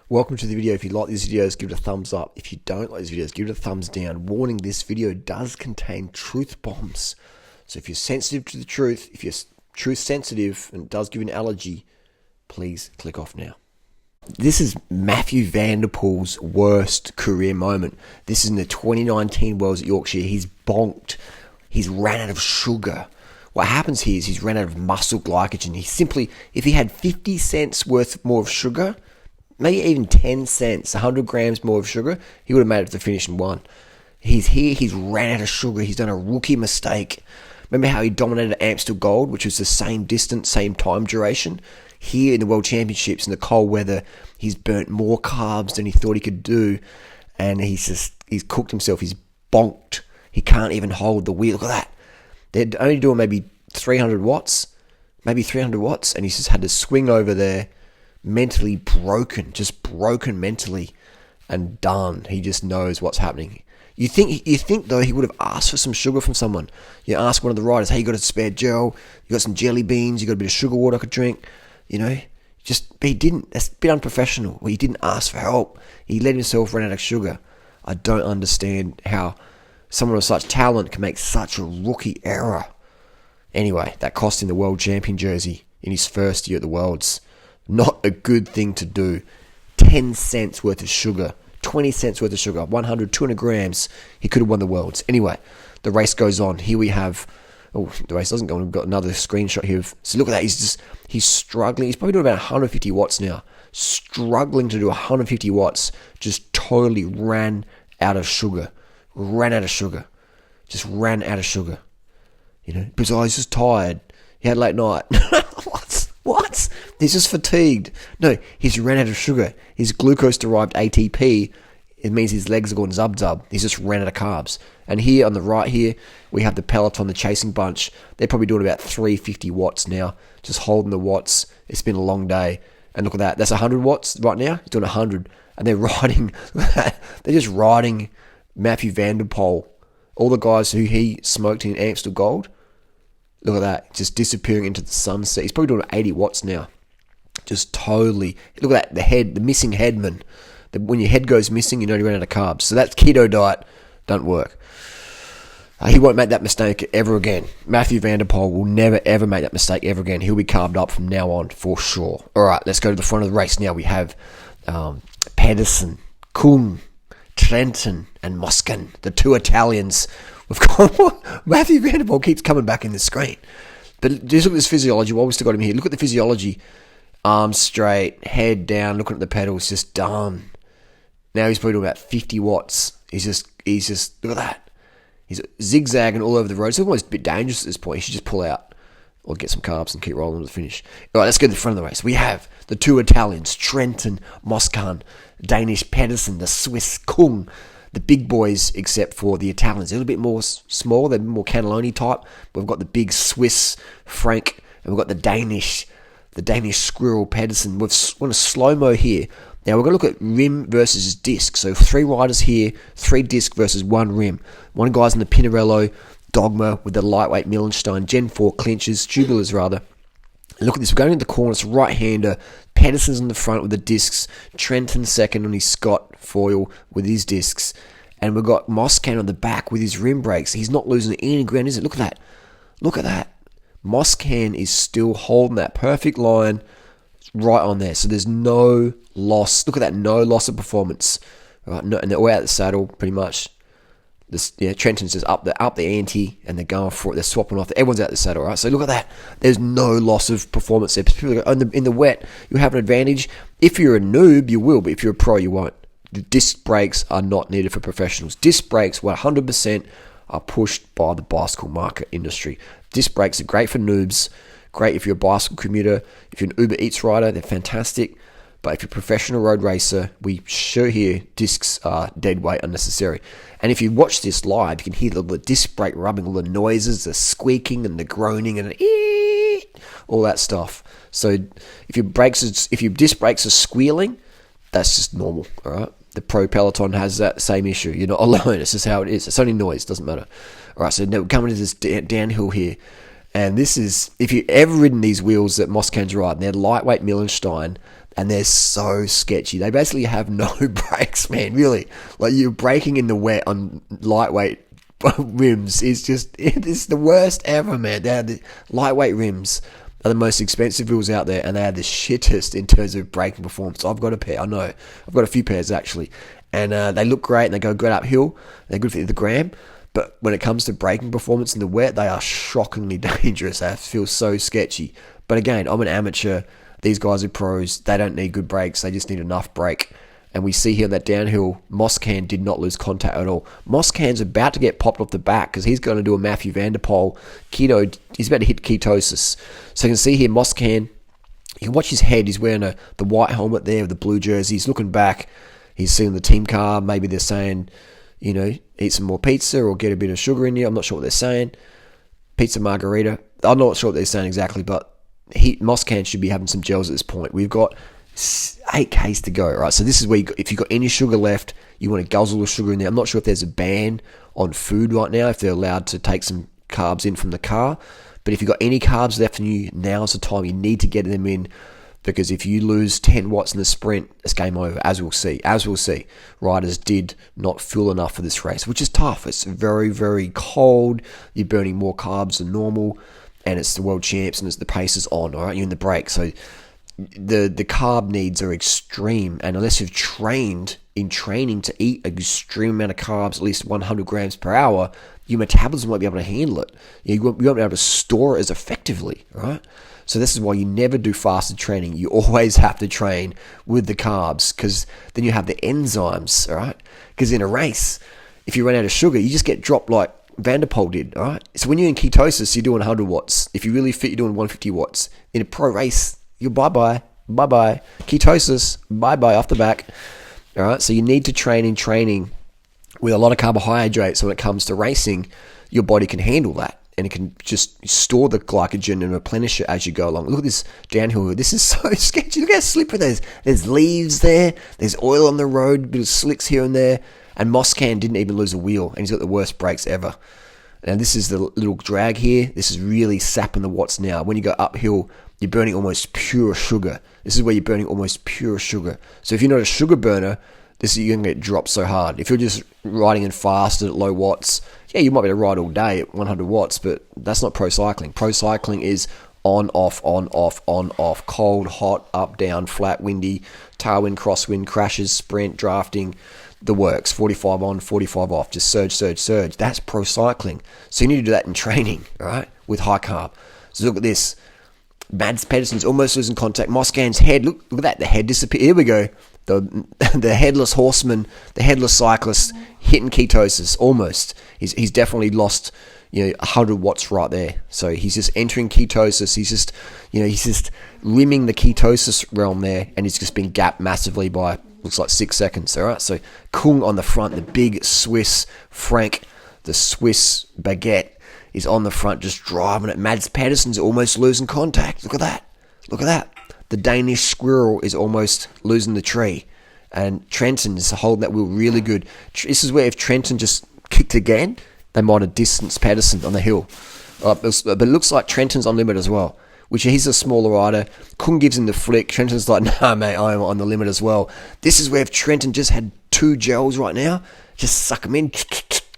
Welcome to the video. If you like these videos, give it a thumbs up. If you don't like these videos, give it a thumbs down. Warning, this video does contain truth bombs. So if you're sensitive to the truth, if you're truth sensitive and it does give you an allergy, please click off now. This is Mathieu van der Poel's worst career moment. This is in the 2019 Worlds at Yorkshire. He's bonked. He's ran out of sugar. What happens here is he's ran out of muscle glycogen. He simply, if he had 50 cents worth more of sugar, maybe even 10 cents, 100 grams more of sugar, he would have made it to the finish and won. He's here, he's ran out of sugar, he's done a rookie mistake. Remember how he dominated Amstel Gold, which was the same distance, same time duration? Here in the World Championships, in the cold weather, he's burnt more carbs than he thought he could do, and he's cooked himself, he's bonked. He can't even hold the wheel. Look at that. They're only doing maybe 300 watts, and he's just had to swing over there, mentally broken, just broken mentally and done. He just knows what's happening. You think though he would have asked for some sugar from someone. You ask one of the riders, hey, you got a spare gel? You got some jelly beans? You got a bit of sugar water I could drink? You know, but he didn't. That's a bit unprofessional. Well, he didn't ask for help. He let himself run out of sugar. I don't understand how someone of such talent can make such a rookie error. Anyway, that cost him the world champion jersey in his first year at the Worlds. Not a good thing to do. 10 cents worth of sugar, 20 cents worth of sugar, 100, 200 grams. He could have won the Worlds. Anyway, the race goes on. Here we have, the race doesn't go on. We've got another screenshot here. So look at that. He's struggling. He's probably doing about 150 watts now. Struggling to do 150 watts. Just totally ran out of sugar. Just ran out of sugar. You know, because he's just tired. He had a late night. What? He's just fatigued. No, he's ran out of sugar. His glucose-derived ATP, it means his legs are going zub-zub. He's just ran out of carbs. And here on the right here, we have the peloton, the chasing bunch. They're probably doing about 350 watts now, just holding the watts. It's been a long day. And look at that. That's 100 watts right now. He's doing 100. And they're riding, they're just riding Mathieu van der Poel. All the guys who he smoked in Amstel Gold. Look at that, just disappearing into the sunset. He's probably doing 80 watts now. Just totally. Look at that, the missing headman. When your head goes missing, you know you run out of carbs. So that keto diet don't work. He won't make that mistake ever again. Mathieu van der Poel will never, ever make that mistake ever again. He'll be carved up from now on for sure. All right, let's go to the front of the race now. We have Pedersen, Kung, Trentin, and Moscan, the two Italians. We've got Mathieu van der Poel keeps coming back in the screen. But just look at this physiology. While we still got him here, look at the physiology. Arms straight, head down, looking at the pedals, just done. Now he's probably doing about 50 watts. He's just, look at that. He's zigzagging all over the road. It's almost a bit dangerous at this point. He should just pull out or get some carbs and keep rolling to the finish. All right, let's go to the front of the race. We have the two Italians, Trentin, Moscan, Danish Pedersen, the Swiss Kung. The big boys, except for the Italians, a little bit more small, they're more cannelloni type. We've got the big Swiss Frank, and we've got the Danish Squirrel Pedersen. We've got a slow-mo here. Now we're going to look at rim versus disc. So 3 riders here, 3 disc versus 1 rim. One guy's in the Pinarello Dogma with the lightweight Millenstein, Gen 4 clinches, tubulars rather. Look at this, we're going into the corner, it's right-hander. Pedersen's in the front with the discs. Trenton second on his Scott foil with his discs. And we've got Moscan on the back with his rim brakes. He's not losing any ground, is it? Look at that. Look at that. Moscan is still holding that perfect line right on there. So there's no loss. Look at that, no loss of performance. Right, no, and they're all out the saddle pretty much. Trenton's just up the ante, and they're going for it. They're swapping off. Everyone's out the saddle, right? So look at that. There's no loss of performance there. In the wet, you have an advantage. If you're a noob, you will, but if you're a pro, you won't. The disc brakes are not needed for professionals. Disc brakes, 100%, are pushed by the bicycle market industry. Disc brakes are great for noobs. Great if you're a bicycle commuter. If you're an Uber Eats rider, they're fantastic. But if you're a professional road racer, we show here discs are dead weight unnecessary. And if you watch this live, you can hear the disc brake rubbing, all the noises, the squeaking and the groaning and all that stuff. So if your disc brakes are squealing, that's just normal, all right? The pro peloton has that same issue. You're not alone. It's just how it is. It's only noise. Doesn't matter. All right, so now we're coming to this downhill here. And this is, if you've ever ridden these wheels that Moscan's riding, they're lightweight Millenstein. and they're so sketchy. They basically have no brakes, man, really. Like, you're braking in the wet on lightweight rims. It's the worst ever, man. They have the lightweight rims are the most expensive wheels out there, and they are the shittest in terms of braking performance. I've got a pair, I know. I've got a few pairs, actually. And they look great, and they go good uphill. They're good for the gram. But when it comes to braking performance in the wet, they are shockingly dangerous. They feel so sketchy. But again, I'm an amateur. These guys are pros. They don't need good brakes. They just need enough brake. And we see here on that downhill, Moscan did not lose contact at all. Moscan's about to get popped off the back because he's going to do a Mathieu van der Poel keto. He's about to hit ketosis. So you can see here, Moscan, you can watch his head. He's wearing the white helmet there with the blue jersey. He's looking back. He's seeing the team car. Maybe they're saying, eat some more pizza or get a bit of sugar in you. I'm not sure what they're saying. Pizza margarita. I'm not sure what they're saying exactly, but Moscan should be having some gels at this point. We've got 8Ks to go, right? So this is where if you've got any sugar left, you want to guzzle the sugar in there. I'm not sure if there's a ban on food right now, if they're allowed to take some carbs in from the car. But if you've got any carbs left in you, now's the time you need to get them in, because if you lose 10 watts in the sprint, it's game over, as we'll see. Riders did not fuel enough for this race, which is tough. It's very, very cold. You're burning more carbs than normal, and it's the world champs, and it's the pace is on, all right? You're in the break. So the carb needs are extreme, and unless you've trained in training to eat an extreme amount of carbs, at least 100 grams per hour, your metabolism won't be able to handle it. You won't be able to store it as effectively, right? So this is why you never do fasted training. You always have to train with the carbs, because then you have the enzymes, all right? Because in a race, if you run out of sugar, you just get dropped like Van der Poel did, all right? So when you're in ketosis, you're doing 100 watts. If you're really fit, you're doing 150 watts. In a pro race, you're bye-bye. Ketosis, bye-bye off the back, all right? So you need to train in training with a lot of carbohydrates. So when it comes to racing, your body can handle that, and it can just store the glycogen and replenish it as you go along. Look at this downhill. This is so sketchy. Look how slippery there's leaves there. There's oil on the road, bit of slicks here and there. And Moscan didn't even lose a wheel, and he's got the worst brakes ever. And this is the little drag here. This is really sapping the watts now. When you go uphill, you're burning almost pure sugar. This is where you're burning almost pure sugar. So if you're not a sugar burner, you're going to get dropped so hard. If you're just riding in fast at low watts, yeah, you might be able to ride all day at 100 watts, but that's not pro cycling. Pro cycling is on, off, cold, hot, up, down, flat, windy, tailwind, crosswind, crashes, sprint, drafting, the works, 45 on, 45 off, just surge. That's pro cycling. So you need to do that in training, all right, with high carb. So look at this. Mads Pedersen's almost losing contact. Moscan's head, look at that, the head disappeared. Here we go. The headless horseman, the headless cyclist hitting ketosis, almost. He's definitely lost 100 watts right there. So he's just entering ketosis. He's just rimming the ketosis realm there, and he's just been gapped massively by, looks like 6 seconds. All right, so Kung on the front, the big Swiss Frank, the Swiss baguette is on the front, just driving it. Mads Pedersen's almost losing contact. Look at that. The Danish squirrel is almost losing the tree, and Trenton is holding that wheel really good. This is where if Trenton just kicked again, they might have distanced Pedersen on the hill. But it looks like Trenton's on limit as well, which he's a smaller rider. Kung gives him the flick. Trenton's like, nah, mate, I'm on the limit as well. This is where if Trenton just had 2 gels right now, just suck them in,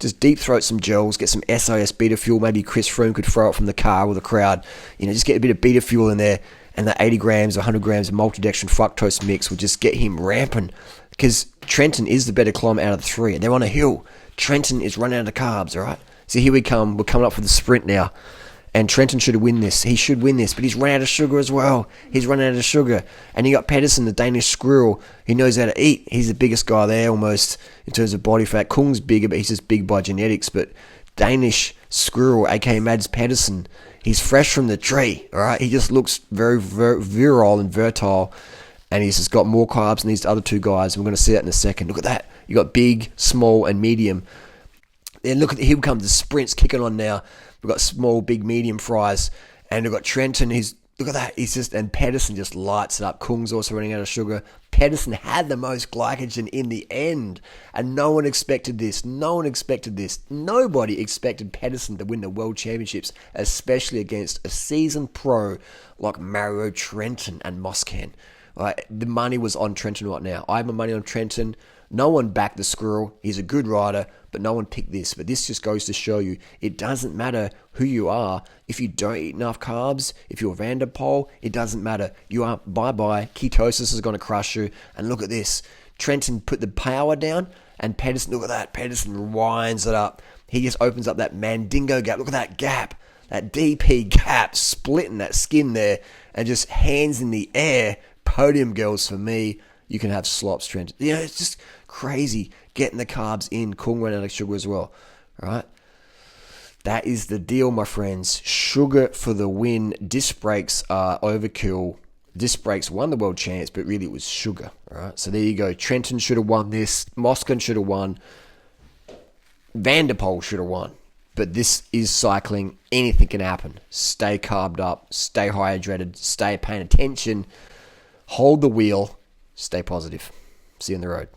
just deep throat some gels, get some SIS beta fuel. Maybe Chris Froome could throw it from the car or the crowd. Just get a bit of beta fuel in there, and the 80 grams or 100 grams of maltodextrin fructose mix will just get him ramping, because Trenton is the better climber out of the 3, and they're on a hill. Trenton is running out of carbs, all right? So here we come. We're coming up for the sprint now. And Trenton should win this. He should win this, but he's run out of sugar as well. He's run out of sugar. And you got Pedersen, the Danish squirrel. He knows how to eat. He's the biggest guy there almost in terms of body fat. Kung's bigger, but he's just big by genetics. But Danish squirrel, aka Mads Pedersen, he's fresh from the tree, all right? He just looks very, very virile and fertile. And he's just got more carbs than these other 2 guys. We're going to see that in a second. Look at that. You got big, small, and medium. Then look at here comes the sprints kicking on now. We've got small, big, medium fries, and we've got Trenton. Look at that. And Pedersen just lights it up. Kung's also running out of sugar. Pedersen had the most glycogen in the end, and no one expected this. Nobody expected Pedersen to win the World Championships, especially against a seasoned pro like Mario Trenton and Moscan. The money was on Trenton right now. I have my money on Trenton. No one backed the squirrel. He's a good rider, but no one picked this. But this just goes to show you, it doesn't matter who you are. If you don't eat enough carbs, if you're Van der Poel, it doesn't matter. You are bye-bye. Ketosis is going to crush you. And look at this. Trenton put the power down, and Pedersen, look at that. Pedersen winds it up. He just opens up that Mandingo gap. Look at that gap. That DP gap, splitting that skin there, and just hands in the air. Podium girls for me. You can have slops, Trent. It's just crazy getting the carbs in. Kung ran out of sugar as well. All right. That is the deal, my friends. Sugar for the win. Disc brakes are overkill. Disc brakes won the world champs, but really it was sugar. All right. So there you go. Trenton should have won this. Moscon should have won. Van der Poel should have won. But this is cycling. Anything can happen. Stay carbed up. Stay hydrated. Stay paying attention. Hold the wheel. Stay positive. See you on the road.